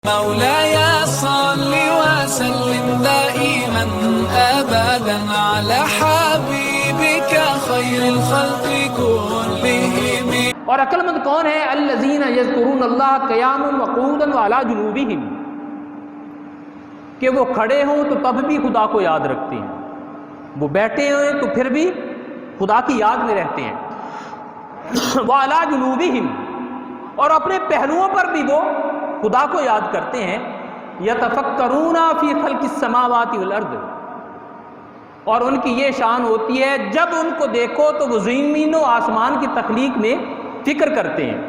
مولاي صل وسلم دائما ابدا على حبيبك خير الخلق كلهم. اور عقل مند کون ہے؟ الذین یذکرون اللہ قیاما وقعودا وعلی جنوبہم، کہ وہ کھڑے ہوں تو تب بھی خدا کو یاد رکھتے ہیں، وہ بیٹھے ہوئے تو پھر بھی خدا کی یاد میں رہتے ہیں، وعلی جنوبہم، اور اپنے پہلوؤں پر بھی وہ خدا کو یاد کرتے ہیں، یتفکرون فی خلق السماوات والارض، اور ان کی یہ شان ہوتی ہے جب ان کو دیکھو تو وہ زمین و آسمان کی تخلیق میں فکر کرتے ہیں،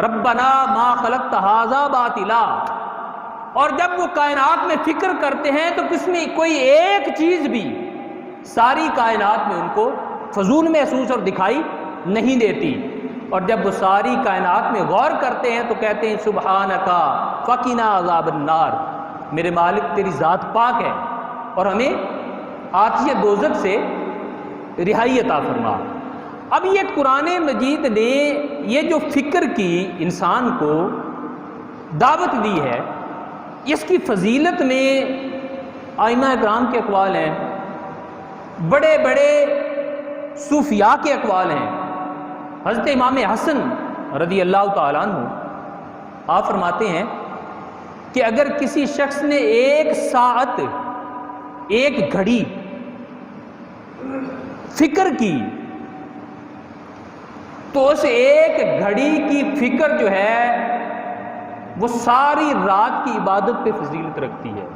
ربنا ما خلقت ھذا باطلا، اور جب وہ کائنات میں فکر کرتے ہیں تو کس میں کوئی ایک چیز بھی ساری کائنات میں ان کو فضول محسوس اور دکھائی نہیں دیتی، اور جب وہ ساری کائنات میں غور کرتے ہیں تو کہتے ہیں سبحانکا فقنا عذاب النار، میرے مالک تیری ذات پاک ہے اور ہمیں آتش دوزخ سے رہائی عطا فرما۔ اب یہ قرآن مجید نے یہ جو فکر کی انسان کو دعوت دی ہے، اس کی فضیلت میں ائمہ اکرام کے اقوال ہیں، بڑے بڑے صوفیاء کے اقوال ہیں۔ حضرت امام حسن رضی اللہ تعالیٰ عنہ آپ فرماتے ہیں کہ اگر کسی شخص نے ایک ساعت، ایک گھڑی فکر کی تو اس ایک گھڑی کی فکر جو ہے وہ ساری رات کی عبادت پہ فضیلت رکھتی ہے۔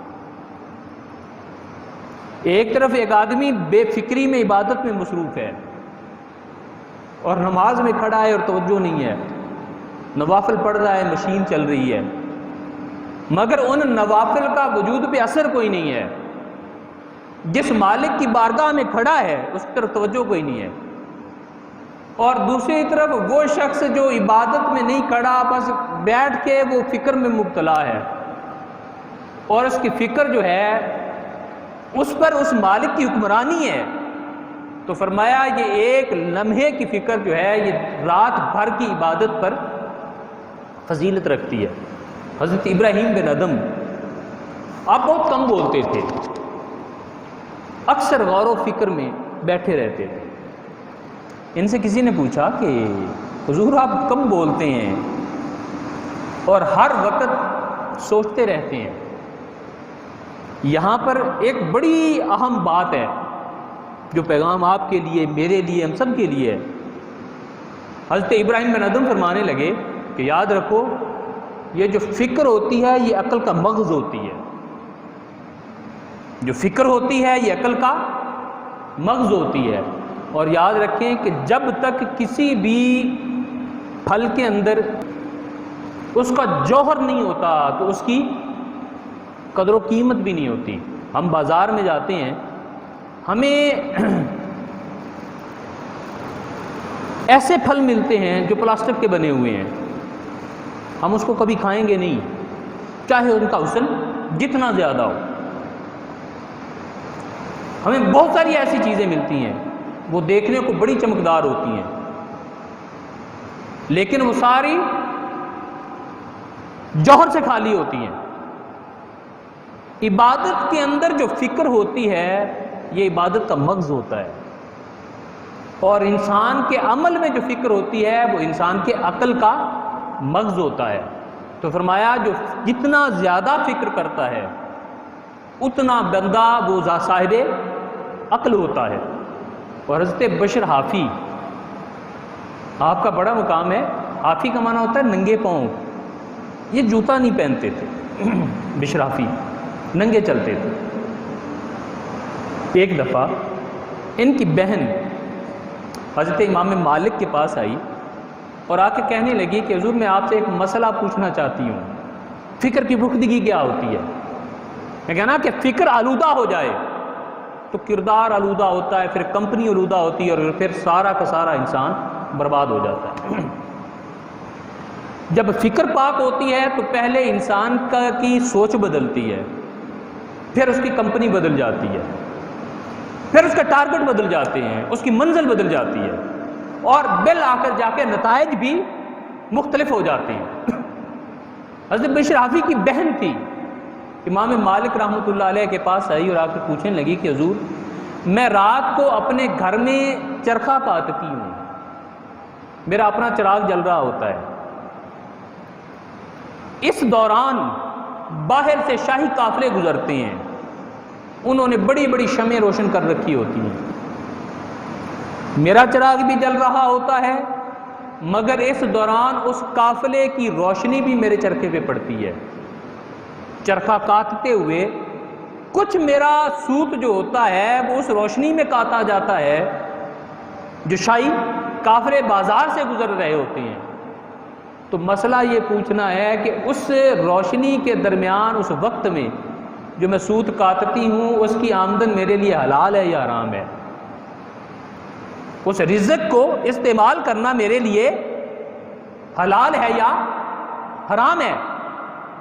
ایک طرف ایک آدمی بے فکری میں عبادت میں مصروف ہے اور نماز میں کھڑا ہے اور توجہ نہیں ہے، نوافل پڑھ رہا ہے، مشین چل رہی ہے، مگر ان نوافل کا وجود پہ اثر کوئی نہیں ہے۔ جس مالک کی بارگاہ میں کھڑا ہے اس طرف توجہ کوئی نہیں ہے، اور دوسری طرف وہ شخص جو عبادت میں نہیں کھڑا، بس بیٹھ کے وہ فکر میں مبتلا ہے، اور اس کی فکر جو ہے اس پر اس مالک کی حکمرانی ہے، تو فرمایا یہ ایک لمحے کی فکر جو ہے یہ رات بھر کی عبادت پر فضیلت رکھتی ہے۔ حضرت ابراہیم بن ادم آپ بہت کم بولتے تھے، اکثر غور و فکر میں بیٹھے رہتے تھے۔ ان سے کسی نے پوچھا کہ حضور آپ کم بولتے ہیں اور ہر وقت سوچتے رہتے ہیں، یہاں پر ایک بڑی اہم بات ہے جو پیغام آپ کے لیے، میرے لیے، ہم سب کے لیے ہے۔ حضرت ابراہیم بن ادم فرمانے لگے کہ یاد رکھو یہ جو فکر ہوتی ہے یہ عقل کا مغز ہوتی ہے، جو فکر ہوتی ہے یہ عقل کا مغز ہوتی ہے، اور یاد رکھیں کہ جب تک کسی بھی پھل کے اندر اس کا جوہر نہیں ہوتا تو اس کی قدر و قیمت بھی نہیں ہوتی۔ ہم بازار میں جاتے ہیں، ہمیں ایسے پھل ملتے ہیں جو پلاسٹک کے بنے ہوئے ہیں، ہم اس کو کبھی کھائیں گے نہیں، چاہے ان کا حسن جتنا زیادہ ہو۔ ہمیں بہت ساری ایسی چیزیں ملتی ہیں وہ دیکھنے کو بڑی چمکدار ہوتی ہیں، لیکن وہ ساری جوہر سے خالی ہوتی ہیں۔ عبادت کے اندر جو فکر ہوتی ہے یہ عبادت کا مغز ہوتا ہے، اور انسان کے عمل میں جو فکر ہوتی ہے وہ انسان کے عقل کا مغز ہوتا ہے۔ تو فرمایا جو جتنا زیادہ فکر کرتا ہے اتنا بندہ وہ صاحب عقل ہوتا ہے۔ اور حضرت بشر حافی، آپ کا بڑا مقام ہے، حافی کا معنی ہوتا ہے ننگے پاؤں، یہ جوتا نہیں پہنتے تھے، بشر حافی ننگے چلتے تھے۔ ایک دفعہ ان کی بہن حضرت امام مالک کے پاس آئی اور آ کے کہنے لگی کہ حضور میں آپ سے ایک مسئلہ پوچھنا چاہتی ہوں، فکر کی پختگی کیا ہوتی ہے؟ میں کہنا کہ فکر آلودہ ہو جائے تو کردار آلودہ ہوتا ہے، پھر کمپنی آلودہ ہوتی ہے، اور پھر سارا کا سارا انسان برباد ہو جاتا ہے۔ جب فکر پاک ہوتی ہے تو پہلے انسان کی سوچ بدلتی ہے، پھر اس کی کمپنی بدل جاتی ہے، پھر اس کا ٹارگٹ بدل جاتے ہیں، اس کی منزل بدل جاتی ہے، اور بالآخر جا کے نتائج بھی مختلف ہو جاتے ہیں۔ حضرت بشر حافی کی بہن تھی، امام مالک رحمۃ اللہ علیہ کے پاس آئی اور آ کے پوچھنے لگی کہ حضور میں رات کو اپنے گھر میں چرخہ کاٹتی ہوں، میرا اپنا چراغ جل رہا ہوتا ہے، اس دوران باہر سے شاہی قافلے گزرتے ہیں، انہوں نے بڑی بڑی شمعیں روشن کر رکھی ہوتی ہیں، میرا چراغ بھی جل رہا ہوتا ہے مگر اس دوران اس قافلے کی روشنی بھی میرے چرخے پہ پڑتی ہے، چرخہ کاٹتے ہوئے کچھ میرا سوت جو ہوتا ہے وہ اس روشنی میں کاٹا جاتا ہے جو شاہی قافلے بازار سے گزر رہے ہوتے ہیں۔ تو مسئلہ یہ پوچھنا ہے کہ اس روشنی کے درمیان اس وقت میں جو میں سوت کاٹتی ہوں اس کی آمدن میرے لیے حلال ہے یا حرام ہے؟ اس رزق کو استعمال کرنا میرے لیے حلال ہے یا حرام ہے؟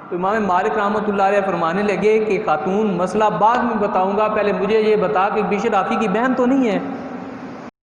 تو امام مالک رحمۃ اللہ علیہ فرمانے لگے کہ خاتون مسئلہ بعد میں بتاؤں گا، پہلے مجھے یہ بتا کہ بشر حافی کی بہن تو نہیں ہے؟